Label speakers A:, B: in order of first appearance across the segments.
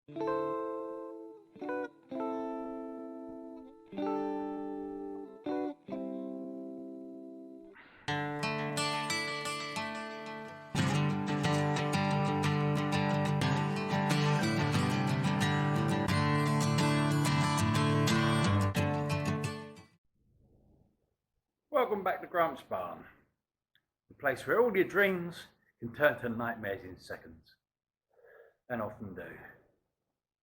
A: Welcome back to Grump's Barn, the place where all your dreams can turn to nightmares in seconds, and often do.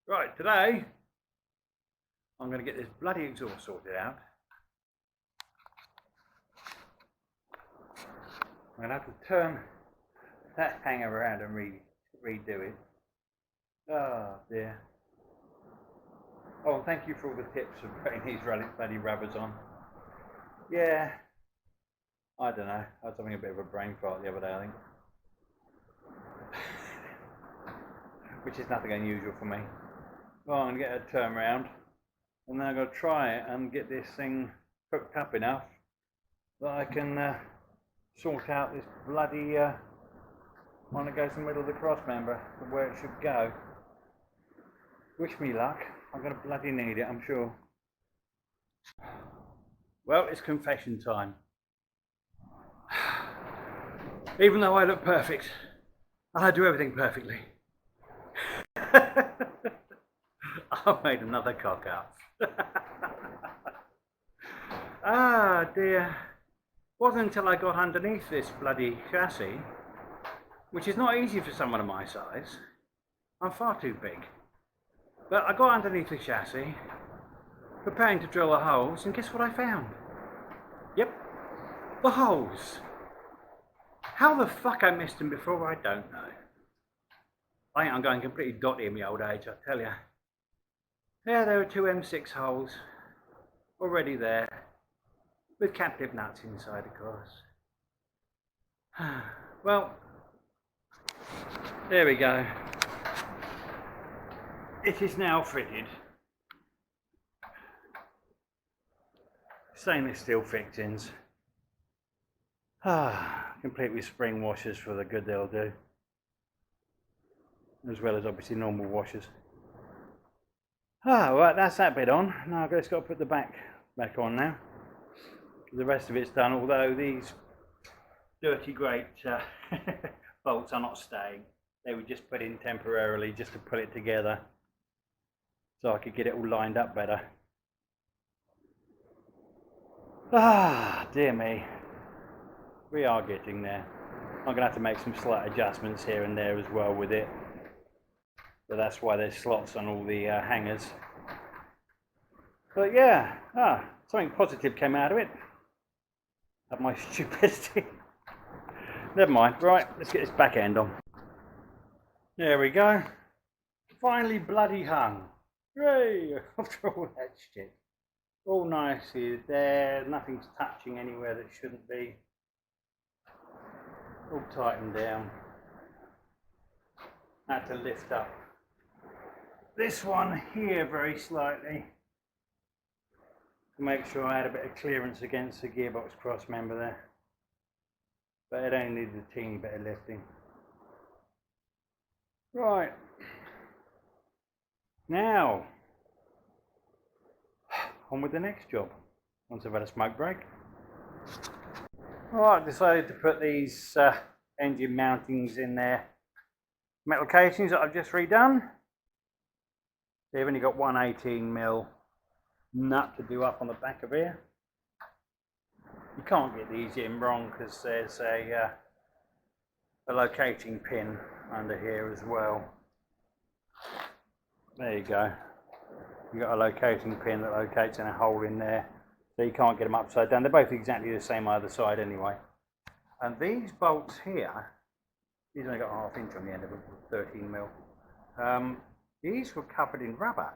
A: Right, today I'm going to get this bloody exhaust sorted out. I'm going to have to turn that hanger around and redo it. Oh dear. Oh, and thank you for all the tips of putting these bloody rubbers on. Yeah, I don't know. I was having a bit of a brain fart the other day, I think. Which is nothing unusual for me. Well, I'm going to get a turn round and then I'm going to try it and get this thing hooked up enough that I can sort out this bloody one that goes in the middle of the cross member, where it should go. Wish me luck. I'm going to bloody need it, I'm sure. Well, it's confession time. Even though I look perfect, I do everything perfectly. I've made another cock up. Ah dear. Wasn't until I got underneath this bloody chassis, which is not easy for someone of my size. I'm far too big. But I got underneath the chassis, preparing to drill the holes, and guess what I found? Yep, the holes. How the fuck I missed them before, I don't know. I think I'm going completely dotty in my old age, I tell you. Yeah, there are two M6 holes already there, with captive nuts inside, of course. Well, there we go. It is now fitted. Stainless steel fixings. Complete with spring washers for the good they'll do. As well as obviously normal washers. Right, that's that bit on. Now I've just got to put the back on now. The rest of it's done, although these dirty great bolts are not staying. They were just put in temporarily just to put it together so I could get it all lined up better. Dear me. We are getting there. I'm going to have to make some slight adjustments here and there as well with it. But that's why there's slots on all the hangers. But yeah, something positive came out of it. Of my stupidity. Never mind. Right, let's get this back end on. There we go. Finally bloody hung. Hooray! After all that shit. All nicely there. Nothing's touching anywhere that shouldn't be. All tightened down. Had to lift up this one here very slightly to make sure I had a bit of clearance against the gearbox cross member there, but it only needed a teeny bit of lifting. Right, now on with the next job once I've had a smoke break. Right, I decided to put these engine mountings in there, metal casings that I've just redone. They've only got one 18mm nut to do up on the back of here. You can't get these in wrong because there's a locating pin under here as well. There you go. You've got a locating pin that locates in a hole in there, so you can't get them upside down. They're both exactly the same either side anyway. And these bolts here, these only got a 1/2 inch on the end of them, 13mm. These were covered in rubber.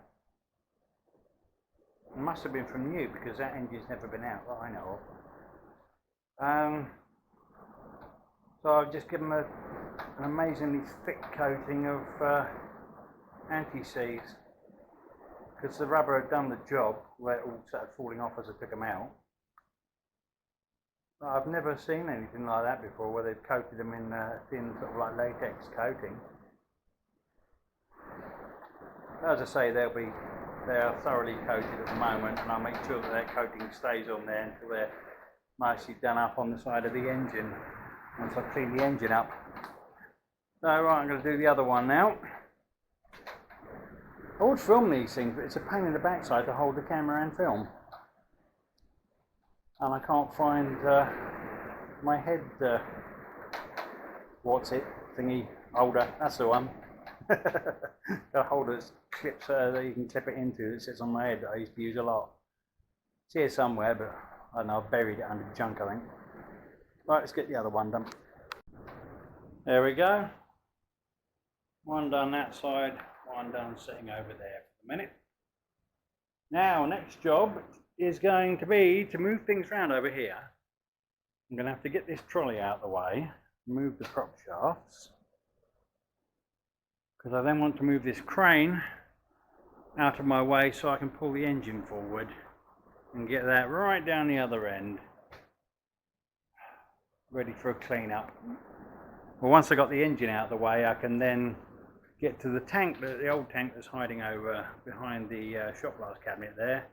A: It must have been from new because that engine's never been out that I know of. So I've just given them an amazingly thick coating of anti-seize because the rubber had done the job where it all started falling off as I took them out. I've never seen anything like that before where they've coated them in thin sort of like latex coating. As I say, they are thoroughly coated at the moment, and I'll make sure that their coating stays on there until they're nicely done up on the side of the engine, once I clean the engine up. So right, I'm going to do the other one now. I would film these things, but it's a pain in the backside to hold the camera and film. And I can't find my head, what's it, thingy, holder, that's the one. The holder clips that you can clip it into, that sits on my head that I used to use a lot. It's here somewhere, but I don't know, I've buried it under junk, I think. Right, let's get the other one done. There we go. One done that side, one done sitting over there for the minute. Now, next job is going to be to move things around over here. I'm going to have to get this trolley out of the way, move the prop shafts, because I then want to move this crane out of my way so I can pull the engine forward and get that right down the other end, ready for a clean up. Well, once I got the engine out of the way, I can then get to the tank, the old tank that's hiding over behind the shot glass cabinet there,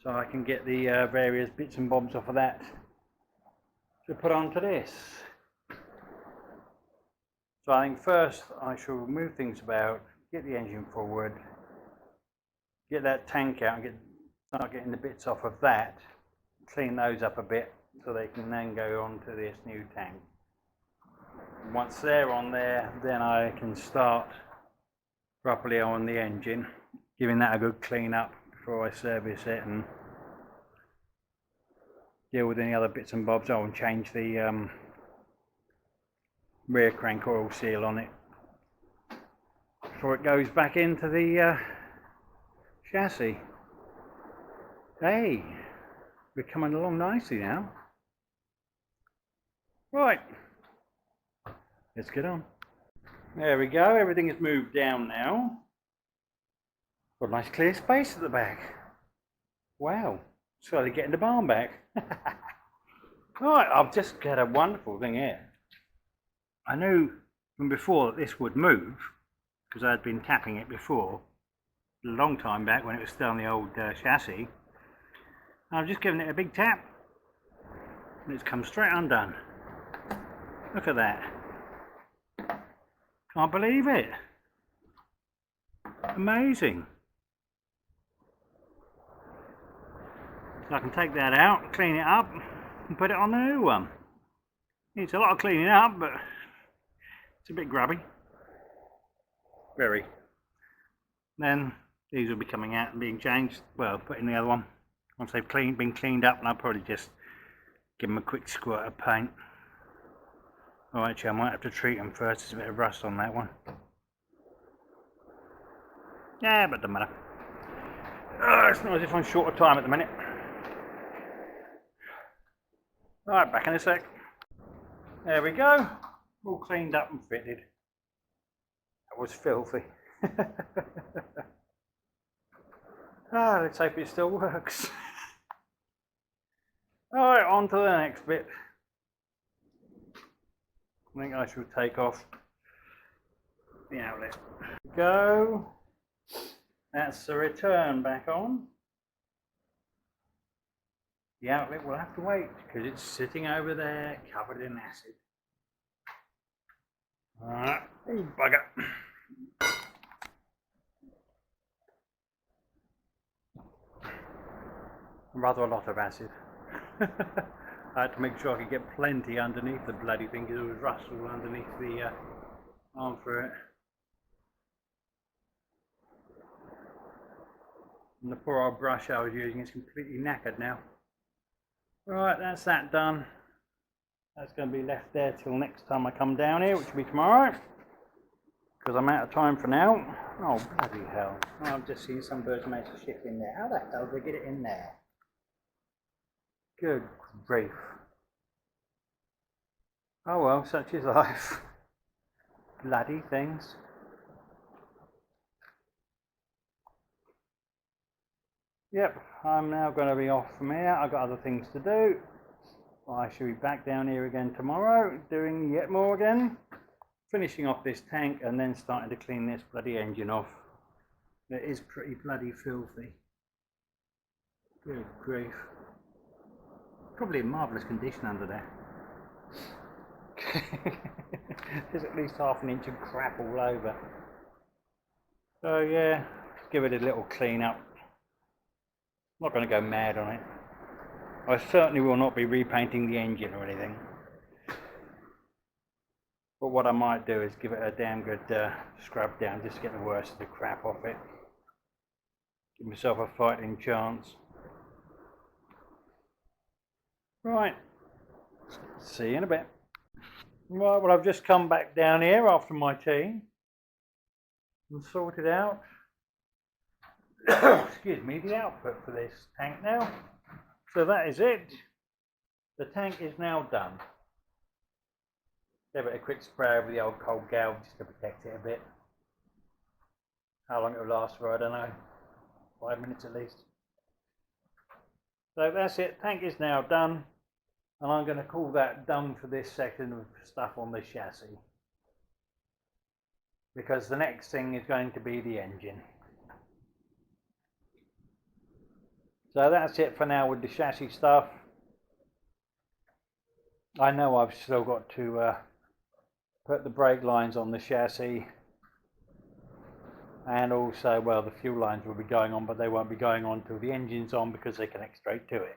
A: so I can get the various bits and bobs off of that to put onto this. So I think first I shall move things about, get the engine forward, get that tank out and start getting the bits off of that, clean those up a bit so they can then go on to this new tank. Once they're on there, then I can start properly on the engine, giving that a good clean up before I service it and deal with any other bits and bobs. I'll change the rear crank oil seal on it before it goes back into the chassis. Hey, we're coming along nicely now. Right. Let's get on. There we go, everything is moved down now. Got a nice clear space at the back. Wow, slowly getting the barn back. Right, I've just got a wonderful thing here. I knew from before that this would move, because I'd been tapping it before, a long time back when it was still on the old chassis. I've just given it a big tap, and it's come straight undone. Look at that. Can't believe it. Amazing. So I can take that out, clean it up, and put it on the new one. Needs a lot of cleaning up, but it's a bit grubby. Very. Then these will be coming out and being changed. Well, put in the other one. Once they've been cleaned up, and I'll probably just give them a quick squirt of paint. Oh, actually, I might have to treat them first. There's a bit of rust on that one. Yeah, but it doesn't matter. It's not as if I'm short of time at the minute. Alright, back in a sec. There we go. All cleaned up and fitted. That was filthy. Let's hope it still works. Alright, on to the next bit. I think I should take off the outlet. Go. That's the return back on. The outlet will have to wait because it's sitting over there covered in acid. Alright, oh bugger. Rather a lot of acid. I had to make sure I could get plenty underneath the bloody thing because there was rust all underneath the arm for it. And the poor old brush I was using is completely knackered now. Right, that's that done. That's going to be left there till next time I come down here, which will be tomorrow. Because I'm out of time for now. Oh, bloody hell. Oh, I've just seen some birds make a ship in there. How the hell did they get it in there? Good grief. Oh well, such is life. Bloody things. Yep, I'm now going to be off from here. I've got other things to do. I shall be back down here again tomorrow, doing yet more again. Finishing off this tank and then starting to clean this bloody engine off. It is pretty bloody filthy. Good grief. Probably in marvellous condition under there. There's at least half an inch of crap all over. So yeah, let's give it a little clean up. I'm not going to go mad on it. I certainly will not be repainting the engine or anything. But what I might do is give it a damn good scrub down just to get the worst of the crap off it. Give myself a fighting chance. Right, see you in a bit. Right, well, I've just come back down here after my tea and sorted out excuse me, the output for this tank now. So that is it. The tank is now done. Give it a quick spray over the old cold galv just to protect it a bit. How long it will last for, I don't know. 5 minutes at least. So that's it. Tank is now done. And I'm going to call that done for this section of stuff on the chassis. Because the next thing is going to be the engine. So that's it for now with the chassis stuff. I know I've still got to put the brake lines on the chassis. And also, well, the fuel lines will be going on, but they won't be going on till the engine's on because they connect straight to it.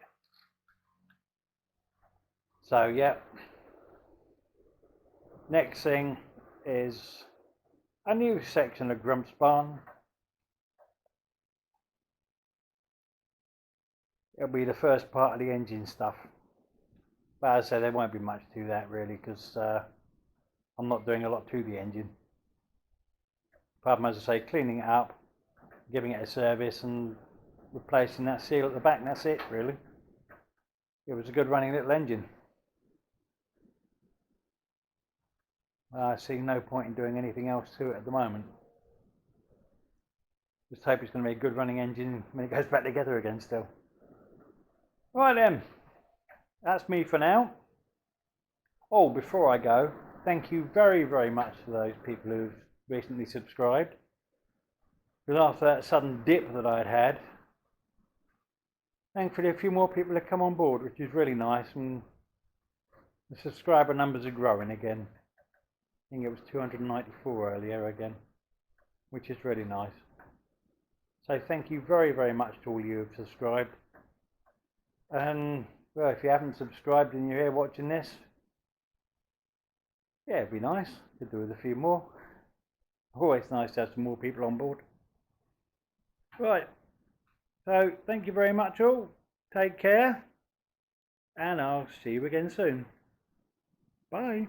A: So yeah, next thing is a new section of Grump's barn. It'll be the first part of the engine stuff. But as I say, there won't be much to that really because I'm not doing a lot to the engine. Apart from, as I say, cleaning it up, giving it a service and replacing that seal at the back, and that's it really. It was a good running little engine. I see no point in doing anything else to it at the moment. Just hope it's going to be a good running engine when it goes back together again still. Right then, that's me for now. Oh, before I go, thank you very, very much to those people who've recently subscribed. Because after that sudden dip that I'd had, thankfully a few more people have come on board, which is really nice, and the subscriber numbers are growing again. I think it was 294 earlier again, which is really nice. So thank you very, very much to all you who've subscribed. And well, if you haven't subscribed and you're here watching this, yeah, it'd be nice to do with a few more. Always nice to have some more people on board. Right, so thank you very much all. Take care, and I'll see you again soon. Bye.